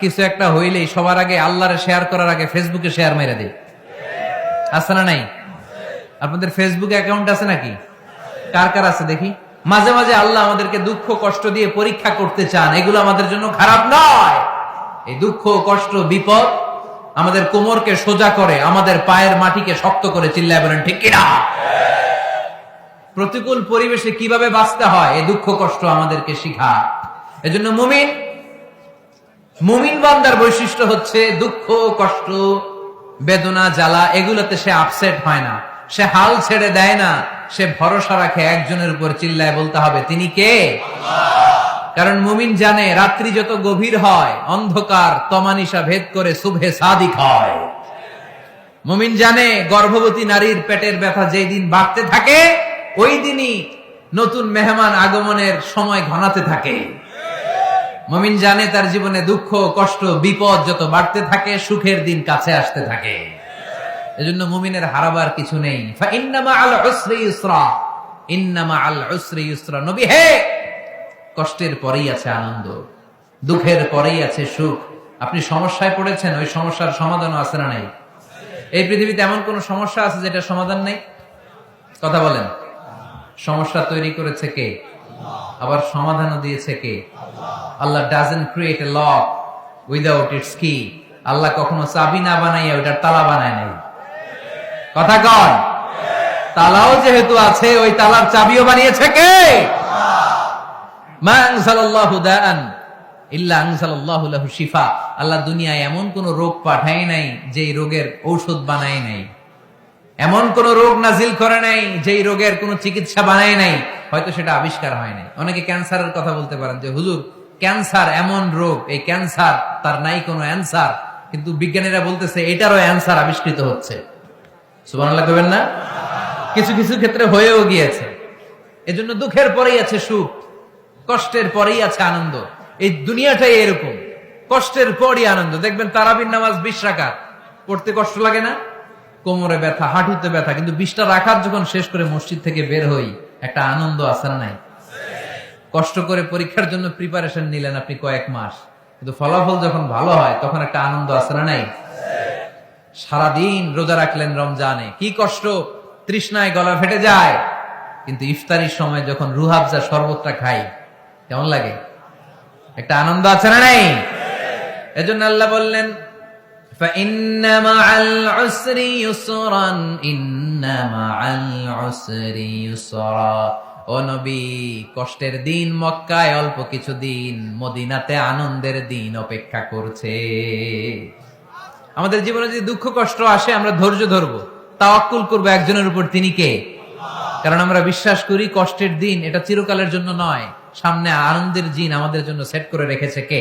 কিছু একটা হইলেই সবার আগে আল্লাহরে শেয়ার করার আগে ফেসবুকে শেয়ার মেরে দেয়, আছে না নাই? আপনাদের ফেসবুক অ্যাকাউন্ট আছে নাকি? কার কার আছে দেখি। মাঝে মাঝে আল্লাহ আমাদেরকে দুঃখ কষ্ট দিয়ে পরীক্ষা করতে চান, এগুলো আমাদের জন্য খারাপ নয়। এই দুঃখ কষ্ট বিপদ আমাদের কোমরকে সোজা করে, আমাদের পায়ের মাটিকে শক্ত করে, চিল্লায় বলেন ঠিক কিনা? প্রতিকূল পরিবেশে কিভাবে বাঁচতে হয় এই দুঃখ কষ্ট আমাদেরকে শিখায়। এজন্য মুমিন বান্দার বৈশিষ্ট্য হচ্ছে দুঃখ কষ্ট বেদনা জ্বালা এগুলোতে সে আপসেট হয় না, সে হাল ছেড়ে দেয় না, সে ভরসা রাখে একজনের উপর, চিল্লায় বলতে হবে তিনি কে? কারণ মুমিন জানে রাত্রি যত গভীর হয় অন্ধকার তমানিসা ভেদ করে সুবহে সাদিক হয়। মুমিন জানে গর্ভবতী নারীর পেটের ব্যথা যেই দিন বাড়তে থাকে ওই দিনই নতুন মেহমান আগমনের সময় ঘনাতে থাকে। মুমিন জানে তার জীবনে দুঃখ কষ্ট বিপদ যত বাড়তে থাকে সুখের দিন কাছে আসতে থাকে। এজন্য মুমিনের হারাবার কিছু নেই। ইন্না মাআল উসরি ইউসরা, ইন্না মাআল উসরি ইউসরা। নবী হে, কষ্টের পরেই আছে আনন্দ, দুঃখের পরেই আছে সুখ। আপনি সমস্যায় পড়েছেন, ওই সমস্যার সমাধানও আছে না নাই? এই পৃথিবীতে এমন কোন সমস্যা আছে যেটা সমাধান নেই? কথা বলেন। সমস্যা তৈরি করেছে কে? আবার সমাধানও দিয়েছে কে? আল্লাহ doesn't create a lock without its key. আল্লাহ কখনো চাবি না বানাইয়া ওইটার তালা বানায় নাই। কথা কন। তালাও যেহেতু আছে ওই তালার চাবিও বানিয়েছে কে? মা আনজালাল্লাহু দাআন ইল্লা আনজালাল্লাহু লাহু শিফা। আল্লাহ দুনিয়ায় এমন কোন রোগ পাঠায় নাই যেই রোগের ঔষধ বানায় নাই, এমন কোন রোগ নাজিল করে নাই যেই রোগের কোন চিকিৎসা বানায় নাই, হয়তো সেটা আবিষ্কার হয় নাই। অনেকে ক্যান্সারের কথা বলতে পারেন যে হুজুর ক্যান্সার এমন রোগ, এই ক্যান্সার তার নাই কোনো অ্যান্সার, কিন্তু বিজ্ঞানীরা বলতেছে এটারও অ্যান্সার আবিষ্কৃত হচ্ছে। সুবহানাল্লাহ কইবেন না? কিছু কিছু ক্ষেত্রে হয়েও গিয়েছে। এজন্য দুঃখের পরেই আছে সুখ, কষ্টের পরেই আছে আনন্দ। এই দুনিয়াটাই এরকম, কষ্টের পরই আনন্দ। দেখবেন তারাবির নামাজ 20 রাকাত পড়তে কষ্ট লাগে না? কোমরে ব্যথা, হাঁটুতে ব্যথা, কিন্তু 20টা রাকাত যখন শেষ করে মসজিদ থেকে বের হই একটা আনন্দ আছে না নাই? কষ্ট করে পরীক্ষার জন্য প্রিপারেশন নিলেন আপনি কয়েক মাস, কিন্তু ফলাফল যখন ভালো হয় তখন একটা আনন্দ আছে না নাই? সারাদিন রোজা রাখলেন রমজানে, কি কষ্ট, তৃষ্ণায় গলা ফেটে যায়, কিন্তু ইফতারির সময় যখন রুহাবজা শরবতটা খাই কেমন লাগে? একটা আনন্দ আছে না নাই? এজন্য আল্লাহ বললেন فَإِنَّ مَعَ الْعُسْرِ يُسْرًا إِنَّ مَعَ الْعُسْرِ يُسْرًا। ও নবী, কষ্টের দিন মক্কায় অল্প কিছু দিন, মদিনাতে আনন্দের দিন অপেক্ষা করছে। আমাদের জীবনে যদি দুঃখ কষ্ট আসে আমরা ধৈর্য ধরবো, তাওয়াক্কুল করবো একজনের উপর, তিনি কে? কারণ আমরা বিশ্বাস করি কষ্টের দিন এটা চিরকালের জন্য নয়, সামনে আনন্দের দিন আমাদের জন্য সেট করে রেখেছে কে?